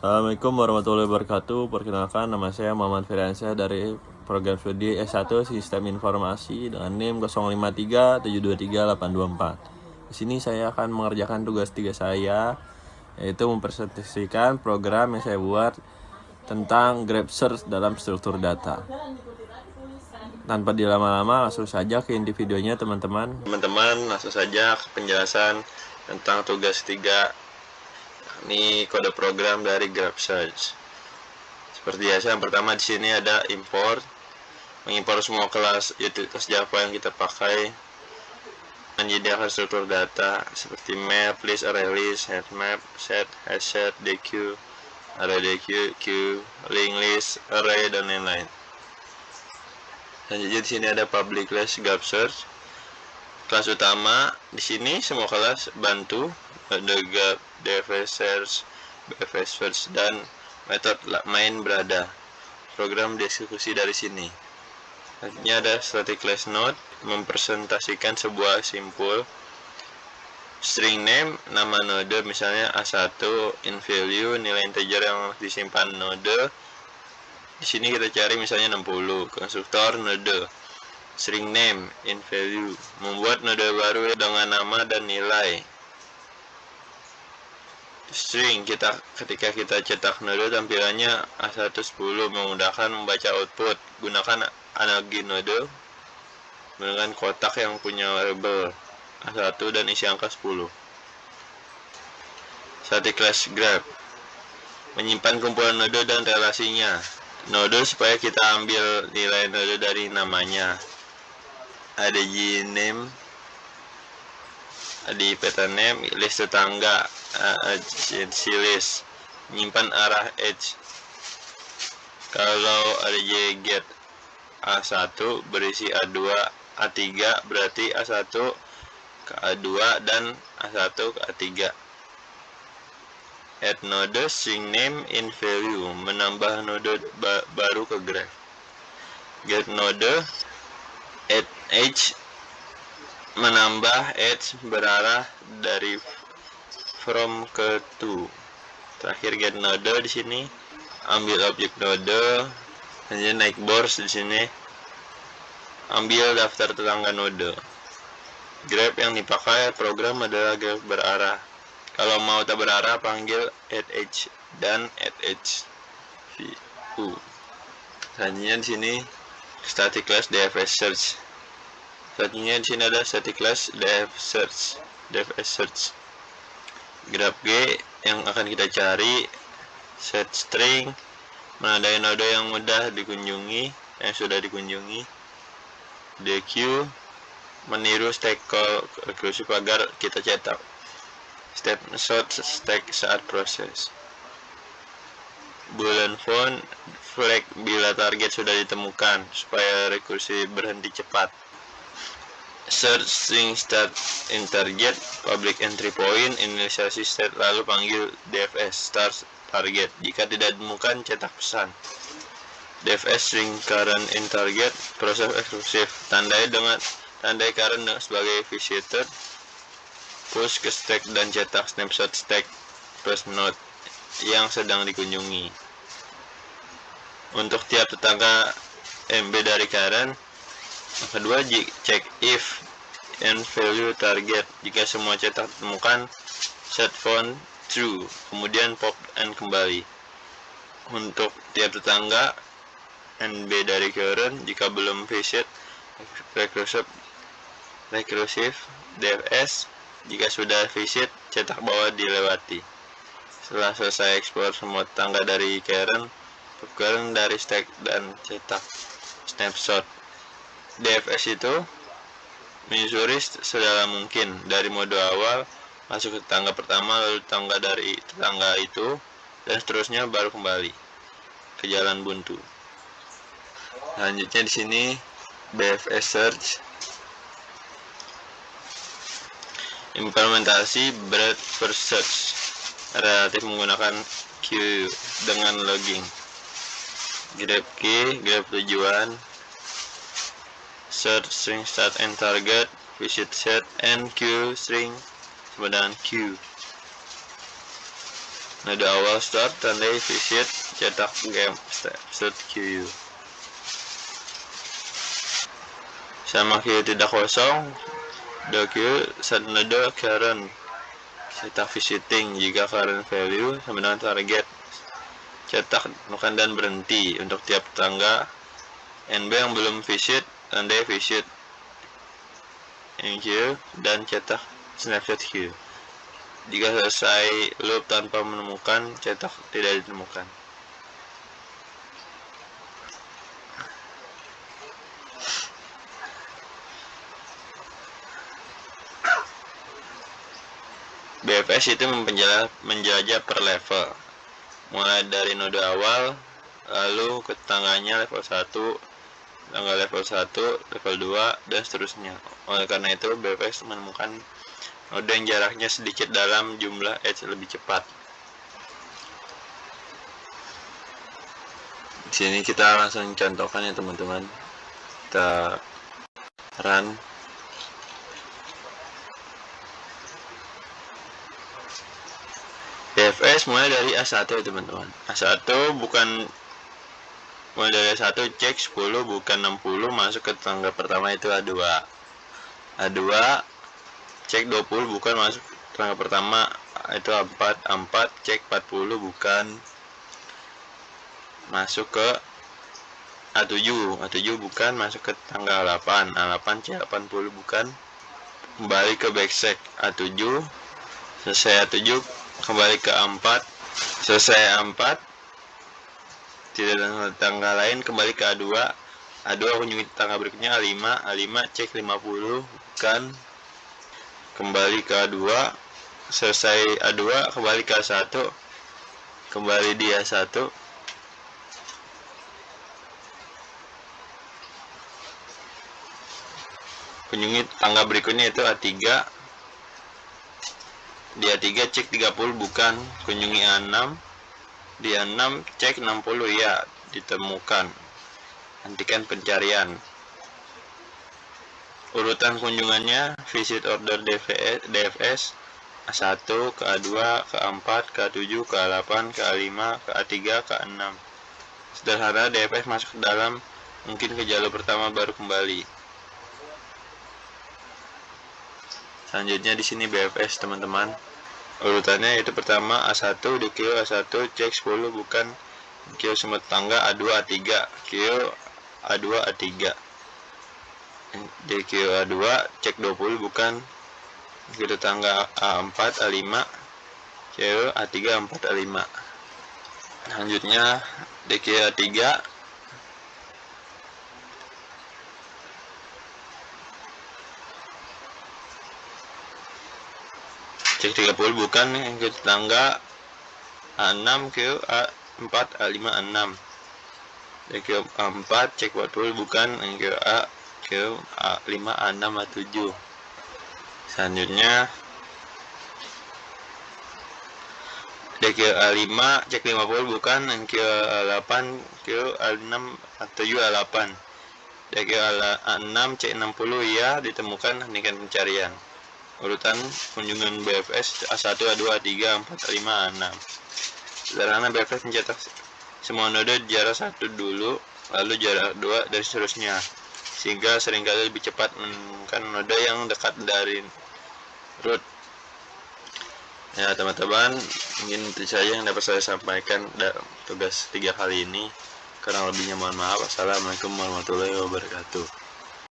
Assalamualaikum warahmatullahi wabarakatuh. Perkenalkan, nama saya Muhammad Firyansyah dari program studi S1 Sistem Informasi dengan NIM 0537238824. Di sini saya akan mengerjakan tugas 3 saya, yaitu mempresentasikan program yang saya buat tentang Grab Search dalam struktur data. Tanpa dilama-lama, langsung saja ke inti videonya teman-teman. Teman-teman, langsung saja ke penjelasan tentang tugas 3. Ini kode program dari Grab Search. Seperti biasa, yang pertama di sini ada import, mengimpor semua kelas utilitas Java yang kita pakai, menyediakan struktur data seperti map, list, array list, head map, set, hash set, deque, array deque, queue, link list, array dan lain-lain. Selanjutnya di sini ada public class Grab Search. Kelas utama di sini semua kelas bantu, ada Grab, DFS Search, BFS Search, dan metode main berada. Program dieksekusi dari sini. Selanjutnya ada static class node, mempresentasikan sebuah simpul. String name, nama node, misalnya A1, in value, nilai integer yang disimpan node. Di sini kita cari misalnya 60. Konstruktor node, string name, in value, membuat node baru dengan nama dan nilai. String, ketika kita cetak node tampilannya A110, memudahkan membaca output. Gunakan analogi node menggunakan kotak yang punya label A1 dan isi angka 10. Static class grab, menyimpan kumpulan node dan relasinya. Node supaya kita ambil nilai node dari namanya. Ada gname, di peta name, list tetangga, list, menyimpan arah edge. Kalau ada get A1 berisi A2, A3, berarti A1 ke A2 dan A1 ke A3. Add node, string name, in value, menambah node baru ke graph. Get node, add edge, menambah edge berarah dari from ke to. Terakhir get node di sini, ambil objek node, kemudian naik bors di sini, ambil daftar tetangga node. Graph yang dipakai program adalah graph berarah. Kalau mau tak berarah, panggil add edge dan add edge. Selanjutnya di sini static class DFS search. Selanjutnya di sini ada static class DFS search. Graph G yang akan kita cari, set string, menandai node yang mudah dikunjungi, yang sudah dikunjungi. Deque, meniru stack call recursive agar kita cetak. Snapshot stack saat proses. Boolean flag bila target sudah ditemukan supaya rekursi berhenti cepat. Search string start in target, public entry point, inisialisasi state, lalu panggil DFS start target. Jika tidak ditemukan, cetak pesan. DFS string current in target, proses eksklusif, tandai current sebagai visitor, push ke stack dan cetak snapshot stack plus node yang sedang dikunjungi. Untuk tiap tetangga MB dari current. Yang kedua, check if and value target. Jika semua cetak ditemukan, set found true, kemudian pop and kembali. Untuk tiap tetangga NB dari current, jika belum visit, recursive DFS. Jika sudah visit, cetak bahwa dilewati. Setelah selesai explore semua tetangga dari current dari stack dan cetak snapshot. DFS itu menyusuri sedalam mungkin dari mode awal masuk ke tetangga pertama, lalu tetangga dari tetangga itu, dan seterusnya baru kembali ke jalan buntu. Selanjutnya di sini BFS search, implementasi breadth first search, relatif menggunakan queue dengan logging. Grab key, grab tujuan, search string start and target, visit set, and queue string sama dengan queue. Node awal start, tandai visit, cetak game, start queue. Sama queue tidak kosong, the queue set node current, cetak visiting jika current value sama dengan target. Cetak temukan dan berhenti untuk tiap tangga. NB yang belum visit, tandai visit queue dan cetak snapshot queue. Jika selesai loop tanpa menemukan, cetak tidak ditemukan. BFS itu menjelajah per level, mulai dari node awal, lalu ke tangganya level 1, tangga level 1, level 2, dan seterusnya. Oleh karena itu, BFS menemukan node yang jaraknya sedikit dalam jumlah edge lebih cepat. Di sini kita langsung contohkan ya teman-teman. Kita run. BFS mulai dari A1 ya teman-teman. A1 bukan mulai dari A1 cek 10 bukan 60 masuk ke tangga pertama itu A2. A2 cek 20 bukan masuk tangga pertama itu A4. A4 cek 40 bukan masuk ke A7. A7 bukan masuk ke tangga A8. A8 cek 80 bukan kembali ke backcheck A7. Selesai A7 kembali ke A4. Selesai A4 tidak ada tangga lain kembali ke A2. A2 kunjungi tangga berikutnya A5. A5 cek 50 bukan kembali ke A2. Selesai A2 kembali ke A1. Kembali di A1. Kunjungi tangga berikutnya itu A3. Di A3 cek 30 bukan, kunjungi A6. Di A6 cek 60 ya, ditemukan. Hentikan pencarian. Urutan kunjungannya visit order DFS A1 ke A2 ke A4 ke A7 ke A8 ke A5 ke A3 ke A6. Sederhana, DFS masuk ke dalam, mungkin ke jalur pertama baru kembali. Selanjutnya di sini BFS teman-teman. Urutannya itu pertama A1 di queue A1 cek 10 bukan queue semut tangga A2 A3 queue A2 A3. Di queue A2 cek 20 bukan queue tangga A4 A5 queue A3 A4 A5. Selanjutnya di queue A3 cek 30 bukan ke tangga A6 ke A4 A5 A6. Ke A4 cek 40 bukan ke A ke A5 A6 A7. Selanjutnya ke A5 cek 50 bukan ke A8 ke A6 A7 A8. Ke A6 cek 60 ya, ditemukan, hentikan pencarian. Urutan kunjungan BFS A1, A2, A3, A4, A5, A6. Sederhana, BFS mencetak semua node jarak 1 dulu, lalu jarak 2 dan seterusnya, sehingga seringkali lebih cepat menemukan node yang dekat dari root. Ya teman-teman, mungkin itu saja yang dapat saya sampaikan dalam tugas 3 kali ini. Kurang lebihnya mohon maaf. Assalamualaikum warahmatullahi wabarakatuh.